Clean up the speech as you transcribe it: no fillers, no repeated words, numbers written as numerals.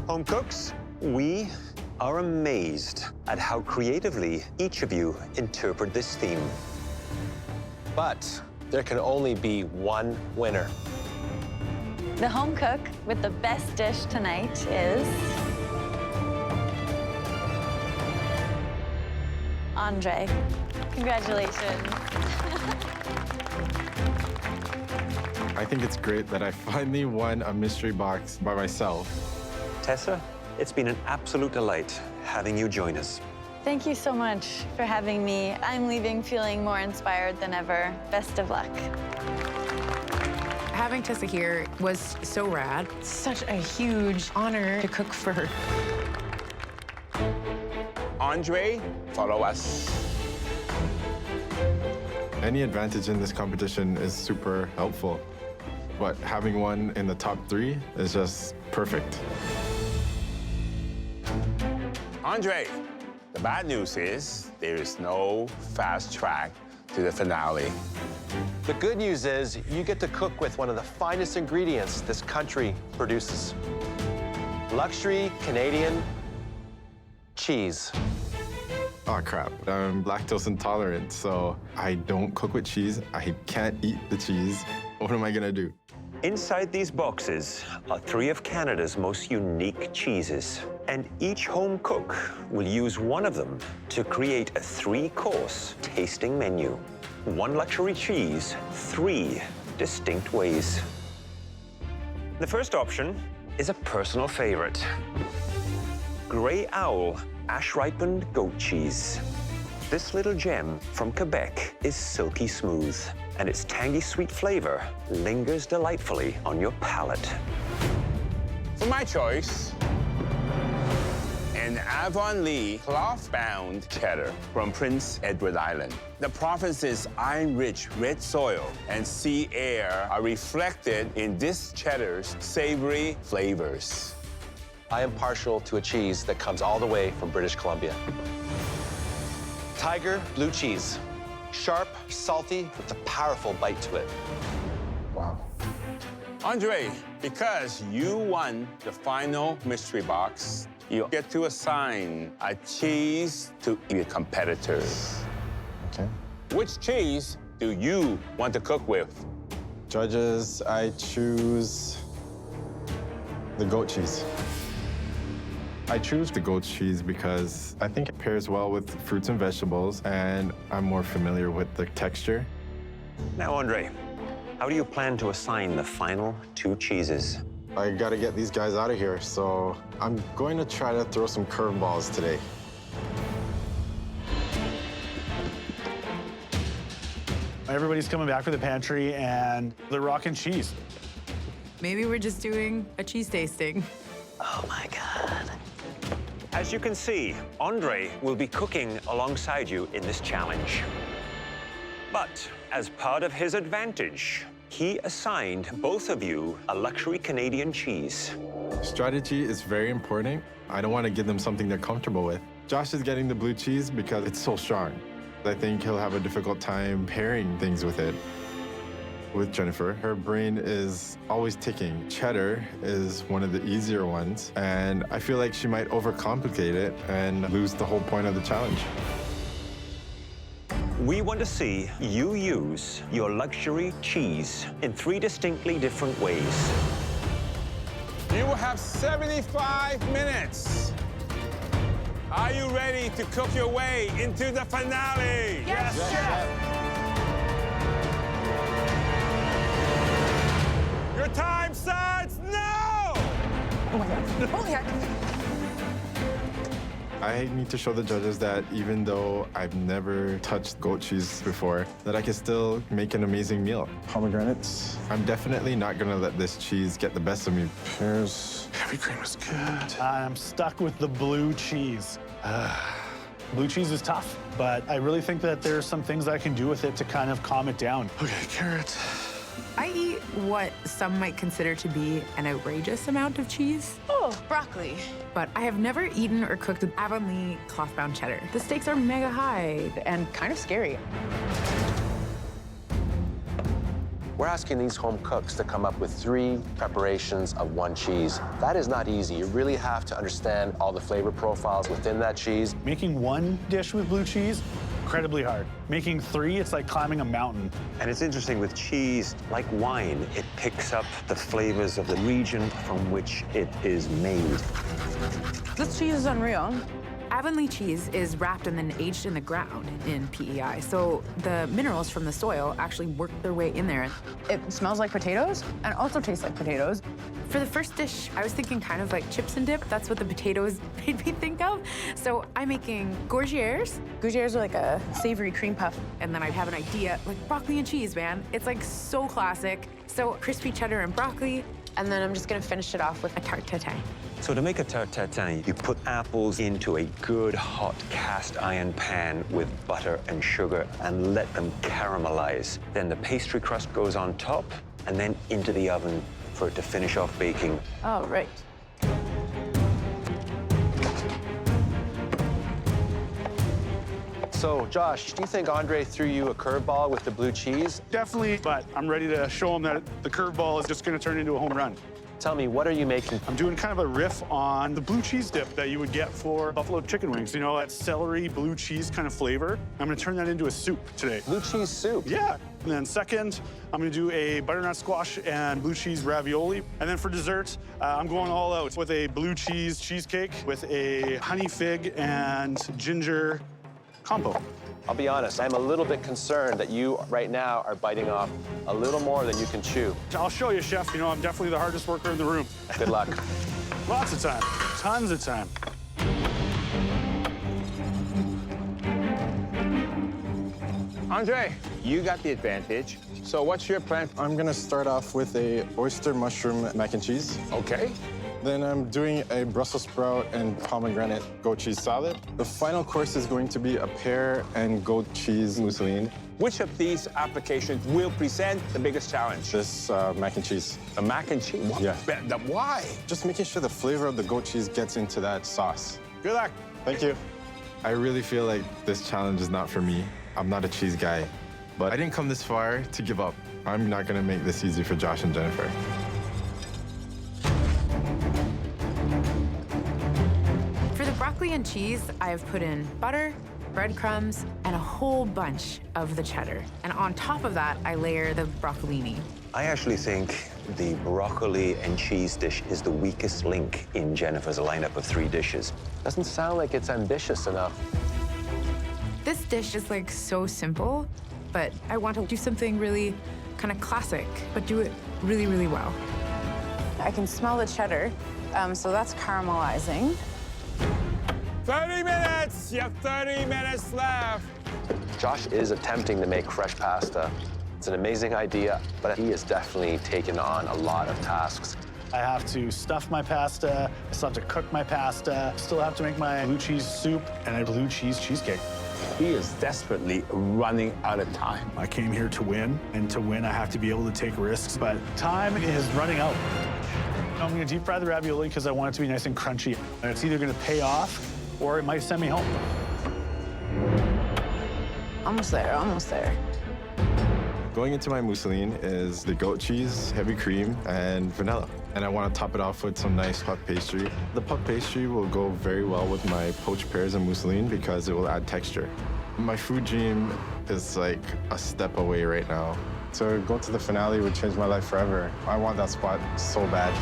Home cooks, we are amazed at how creatively each of you interpret this theme. But there can only be one winner. The home cook with the best dish tonight is Andre. Congratulations. I think it's great that I finally won a mystery box by myself. Tessa, it's been an absolute delight having you join us. Thank you so much for having me. I'm leaving feeling more inspired than ever. Best of luck. Having Tessa here was so rad. Such a huge honor to cook for her. Andre, follow us. Any advantage in this competition is super helpful, but having one in the top 3 is just perfect. Andre, the bad news is there is no fast track to the finale. The good news is you get to cook with one of the finest ingredients this country produces. Luxury Canadian cheese. Oh, crap. I'm lactose intolerant, so I don't cook with cheese. I can't eat the cheese. What am I gonna do? Inside these boxes are 3 of Canada's most unique cheeses, and each home cook will use one of them to create a 3-course tasting menu. 1 luxury cheese, 3 distinct ways. The first option is a personal favorite. Grey Owl ash-ripened goat cheese. This little gem from Quebec is silky smooth, and its tangy sweet flavor lingers delightfully on your palate. For my choice, an Avonlea cloth-bound cheddar from Prince Edward Island. The province's iron-rich red soil and sea air are reflected in this cheddar's savory flavors. I am partial to a cheese that comes all the way from British Columbia. Tiger blue cheese. Sharp, salty, with a powerful bite to it. Wow. Andre, because you won the final mystery box, you get to assign a cheese to your competitor. Okay. Which cheese do you want to cook with? Judges, I choose the goat cheese. I choose the goat cheese because I think it pairs well with fruits and vegetables, and I'm more familiar with the texture. Now, Andre, how do you plan to assign the final 2 cheeses? I gotta get these guys out of here, so I'm going to try to throw some curveballs today. Everybody's coming back from the pantry, and they're rocking cheese. Maybe we're just doing a cheese tasting. Oh my God. As you can see, Andre will be cooking alongside you in this challenge. But as part of his advantage, he assigned both of you a luxury Canadian cheese. Strategy is very important. I don't want to give them something they're comfortable with. Josh is getting the blue cheese because it's so strong. I think he'll have a difficult time pairing things with it. With Jennifer, her brain is always ticking. Cheddar is one of the easier ones, and I feel like she might overcomplicate it and lose the whole point of the challenge. We want to see you use your luxury cheese in 3 distinctly different ways. You will have 75 minutes. Are you ready to cook your way into the finale? Yes, Chef! Your time starts now! Oh my God. Holy heck. I need to show the judges that even though I've never touched goat cheese before, that I can still make an amazing meal. Pomegranates. I'm definitely not gonna let this cheese get the best of me. Pears. Heavy cream is good. I'm stuck with the blue cheese. Blue cheese is tough, but I really think that there's some things I can do with it to kind of calm it down. Okay, carrot. I eat what some might consider to be an outrageous amount of cheese. Oh, broccoli. But I have never eaten or cooked with Avonlea cloth-bound cheddar. The stakes are mega high and kind of scary. We're asking these home cooks to come up with 3 preparations of 1 cheese. That is not easy. You really have to understand all the flavor profiles within that cheese. Making 1 dish with blue cheese, incredibly hard. Making 3, it's like climbing a mountain. And it's interesting with cheese, like wine, it picks up the flavors of the region from which it is made. This cheese is unreal. Avonlea cheese is wrapped and then aged in the ground in PEI, so the minerals from the soil actually work their way in there. It smells like potatoes and also tastes like potatoes. For the first dish, I was thinking kind of like chips and dip. That's what the potatoes made me think of. So I'm making gougères. Gougères are like a savory cream puff. And then I have an idea, like broccoli and cheese, man. It's like so classic. So crispy cheddar and broccoli. And then I'm just gonna finish it off with a tarte tatin. So to make a tarte tatin, you put apples into a good hot cast iron pan with butter and sugar and let them caramelize. Then the pastry crust goes on top and then into the oven for it to finish off baking. Oh, right. So, Josh, do you think Andre threw you a curveball with the blue cheese? Definitely, but I'm ready to show him that the curveball is just gonna turn into a home run. Tell me, what are you making? I'm doing kind of a riff on the blue cheese dip that you would get for buffalo chicken wings. You know, that celery blue cheese kind of flavor. I'm gonna turn that into a soup today. Blue cheese soup? Yeah. And then second, I'm gonna do a butternut squash and blue cheese ravioli. And then for dessert, I'm going all out with a blue cheese cheesecake with a honey fig and ginger combo. I'll be honest, I'm a little bit concerned that you right now are biting off a little more than you can chew. I'll show you, chef. You know, I'm definitely the hardest worker in the room. Good luck. Lots of time, tons of time. Andre, you got the advantage. So what's your plan? I'm gonna start off with a oyster mushroom mac and cheese. Okay. Then I'm doing a Brussels sprout and pomegranate goat cheese salad. The final course is going to be a pear and goat cheese mousseline. Which of these applications will present the biggest challenge? This mac and cheese. The mac and cheese? Yeah. Why? Just making sure the flavor of the goat cheese gets into that sauce. Good luck. Thank you. I really feel like this challenge is not for me. I'm not a cheese guy, but I didn't come this far to give up. I'm not gonna make this easy for Josh and Jennifer. For the broccoli and cheese, I have put in butter, breadcrumbs, and a whole bunch of the cheddar. And on top of that, I layer the broccolini. I actually think the broccoli and cheese dish is the weakest link in Jennifer's lineup of 3 dishes. Doesn't sound like it's ambitious enough. This dish is like so simple, but I want to do something really kind of classic, but do it really, really well. I can smell the cheddar, so that's caramelizing. 30 minutes! You have 30 minutes left. Josh is attempting to make fresh pasta. It's an amazing idea, but he has definitely taken on a lot of tasks. I have to stuff my pasta, I still have to cook my pasta, still have to make my blue cheese soup and a blue cheese cheesecake. He is desperately running out of time. I came here to win, and to win, I have to be able to take risks, but time is running out. I'm gonna deep fry the ravioli because I want it to be nice and crunchy. And it's either gonna pay off or it might send me home. Almost there, almost there. Going into my mousseline is the goat cheese, heavy cream, and vanilla. And I want to top it off with some nice puff pastry. The puff pastry will go very well with my poached pears and mousseline because it will add texture. My food dream is like a step away right now. So going to the finale would change my life forever. I want that spot so bad.